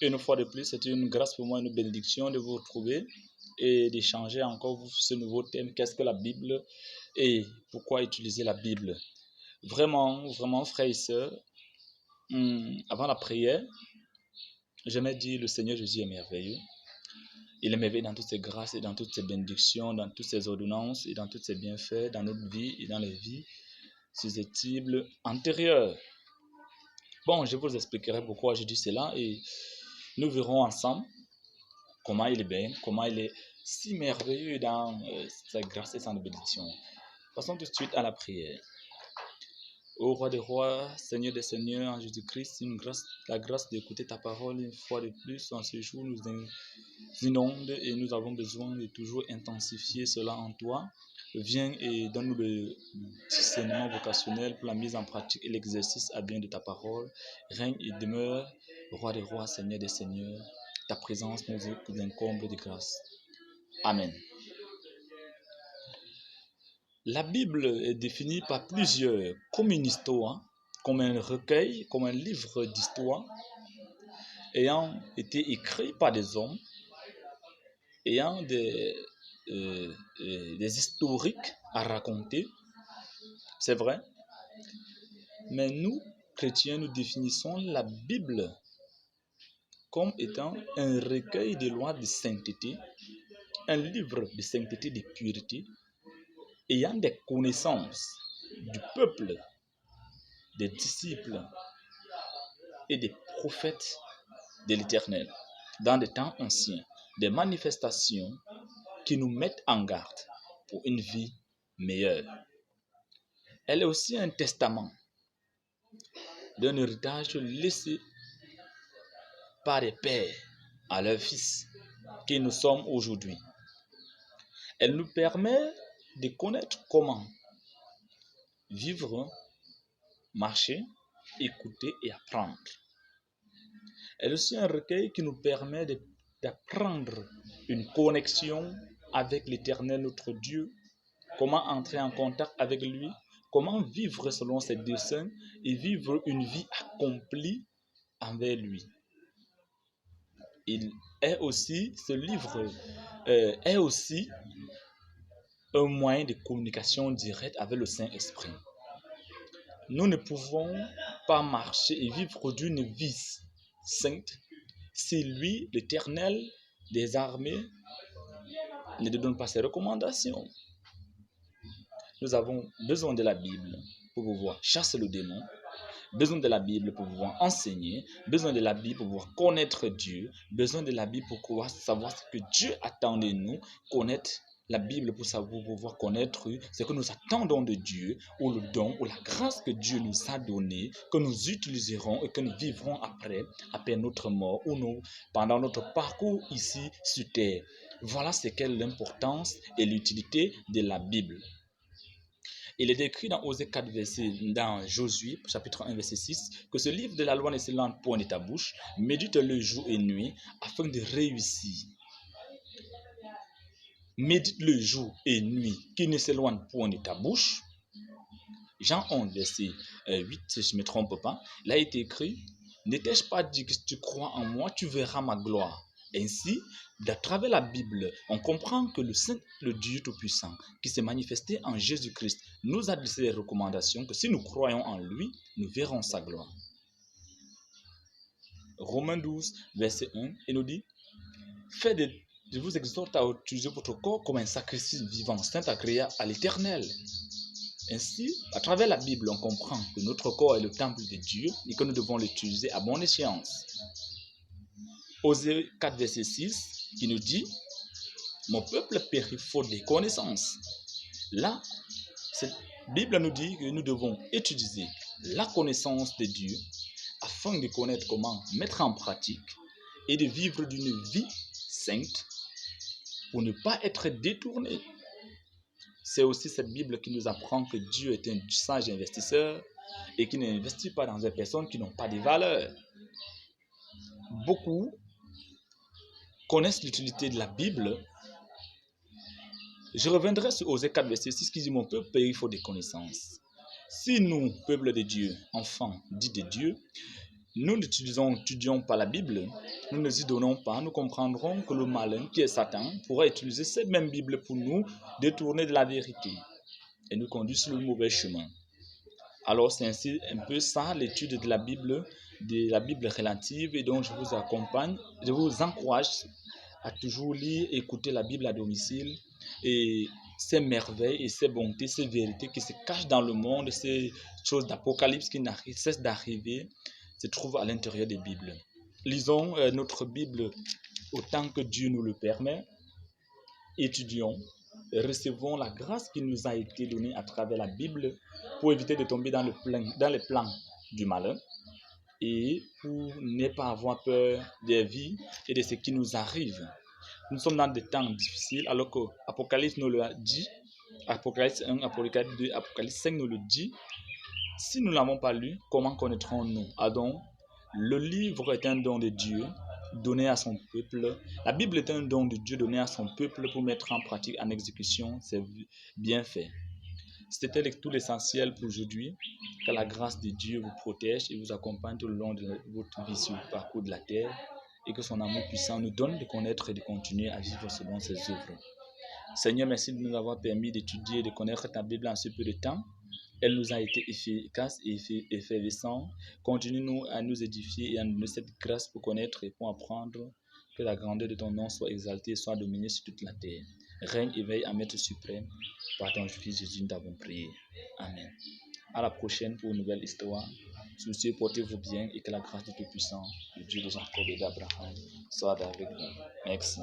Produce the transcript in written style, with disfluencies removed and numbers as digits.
Une fois de plus, c'est une grâce pour moi, une bénédiction de vous retrouver et d'échanger encore sur ce nouveau thème. Qu'est-ce que la Bible et pourquoi utiliser la Bible? Vraiment, frères et sœurs, avant la prière, j'aimais dire le Seigneur Jésus est merveilleux. Il est merveilleux dans toutes ses grâces et dans toutes ses bénédictions, dans toutes ses ordonnances et dans tous ses bienfaits, dans notre vie et dans les vies susceptibles antérieures. Bon, je vous expliquerai pourquoi je dis cela et nous verrons ensemble comment il est bien, comment il est si merveilleux dans sa grâce et sa bénédiction. Passons tout de suite à la prière. Ô roi des rois, Seigneur des seigneurs, en Jésus-Christ, la grâce d'écouter ta parole une fois de plus en ce jour nous inonde et nous avons besoin de toujours intensifier cela en toi. Viens et donne-nous le discernement vocationnel pour la mise en pratique et l'exercice à bien de ta parole. Règne et demeure, roi des rois, Seigneur des seigneurs. Ta présence nous incombe de grâce. Amen. La Bible est définie par plusieurs comme une histoire, comme un recueil, comme un livre d'histoire, ayant été écrit par des hommes, ayant des historiques à raconter, c'est vrai. Mais nous, chrétiens, nous définissons la Bible comme étant un recueil de lois de sainteté, un livre de sainteté, de pureté, ayant des connaissances du peuple, des disciples et des prophètes de l'Éternel dans des temps anciens, des manifestations qui nous mettent en garde pour une vie meilleure. Elle est aussi un testament d'un héritage laissé par les pères à leurs fils, qui nous sommes aujourd'hui. Elle nous permet de connaître comment vivre, marcher, écouter et apprendre. Elle est aussi un recueil qui nous permet d'apprendre une connexion avec l'Éternel, notre Dieu, comment entrer en contact avec lui, comment vivre selon ses desseins et vivre une vie accomplie envers lui. Ce livre est aussi un moyen de communication directe avec le Saint-Esprit. Nous ne pouvons pas marcher et vivre d'une vie sainte si lui, l'Éternel des armées, ne nous donne pas ses recommandations. Nous avons besoin de la Bible pour pouvoir chasser le démon, besoin de la Bible pour pouvoir enseigner, besoin de la Bible pour pouvoir connaître Dieu, besoin de la Bible pour pouvoir savoir ce que Dieu attend de nous, connaître la Bible pour pouvoir connaître ce que nous attendons de Dieu, ou le don, ou la grâce que Dieu nous a donnée, que nous utiliserons et que nous vivrons après notre mort, ou pendant notre parcours ici sur terre. Voilà ce qu'est l'importance et l'utilité de la Bible. Il est écrit dans Osée 4, dans Josué, chapitre 1, verset 6, que ce livre de la loi ne s'éloigne point de ta bouche, médite-le jour et nuit, afin de réussir. Médite-le jour et nuit, qu'il ne s'éloigne point de ta bouche. Jean 11, verset 8, si je ne me trompe pas, il a été écrit, ne t'ai-je pas dit que si tu crois en moi, tu verras ma gloire. Ainsi, à travers la Bible, on comprend que le Dieu Tout-Puissant, qui s'est manifesté en Jésus-Christ, nous a laissé les recommandations que si nous croyons en lui, nous verrons sa gloire. Romains 12, verset 1, il nous dit, je vous exhorte à utiliser votre corps comme un sacrifice vivant, saint, agréable à l'Éternel. Ainsi, à travers la Bible, on comprend que notre corps est le temple de Dieu et que nous devons l'utiliser à bon escient. Osée 4, verset 6, qui nous dit « Mon peuple périt faute de connaissances ». Là, cette Bible nous dit que nous devons utiliser la connaissance de Dieu afin de connaître comment mettre en pratique et de vivre d'une vie sainte pour ne pas être détourné. C'est aussi cette Bible qui nous apprend que Dieu est un sage investisseur et qui n'investit pas dans des personnes qui n'ont pas de valeur. Beaucoup connaissent l'utilité de la Bible. Je reviendrai sur Osée 4, verset 6 qui dit « Mon peuple périt faute de connaissances ». Si nous, peuple de Dieu, enfants dits de Dieu, nous n'étudions pas la Bible, nous ne nous y donnons pas, nous comprendrons que le malin, qui est Satan, pourra utiliser cette même Bible pour nous détourner de la vérité et nous conduire sur le mauvais chemin. Alors c'est ainsi un peu ça l'étude de la Bible relative, et donc je vous encourage à toujours lire, écouter la Bible à domicile, et ces merveilles et ces bontés, ces vérités qui se cachent dans le monde, ces choses d'Apocalypse qui cessent d'arriver, se trouvent à l'intérieur des Bibles. Lisons notre Bible autant que Dieu nous le permet, étudions, recevons la grâce qui nous a été donnée à travers la Bible pour éviter de tomber dans les plans du malin et pour ne pas avoir peur des vies et de ce qui nous arrive. Nous sommes dans des temps difficiles, alors que Apocalypse nous le dit, Apocalypse 1, Apocalypse 2, Apocalypse 5 nous le dit. Si nous ne l'avons pas lu, comment connaîtrons-nous? Donc, le livre est un don de Dieu donné à son peuple. La Bible est un don de Dieu donné à son peuple pour mettre en pratique, en exécution ses bienfaits. C'était tout l'essentiel pour aujourd'hui. Que la grâce de Dieu vous protège et vous accompagne tout le long de votre vie sur le parcours de la terre, et que son amour puissant nous donne de connaître et de continuer à vivre selon ses œuvres. Seigneur, merci de nous avoir permis d'étudier et de connaître ta Bible en ce peu de temps. Elle nous a été efficace et effervescente. Continue-nous à nous édifier et à nous donner cette grâce pour connaître et pour apprendre. Que la grandeur de ton nom soit exaltée et soit dominée sur toute la terre. Règne et veille à Maître suprême. Par ton Fils Jésus, nous t'avons prié. Amen. À la prochaine pour une nouvelle histoire. Sur ce, portez-vous bien et que la grâce du Tout-Puissant, le Dieu de Jacob et d'Abraham, soit avec vous. Merci.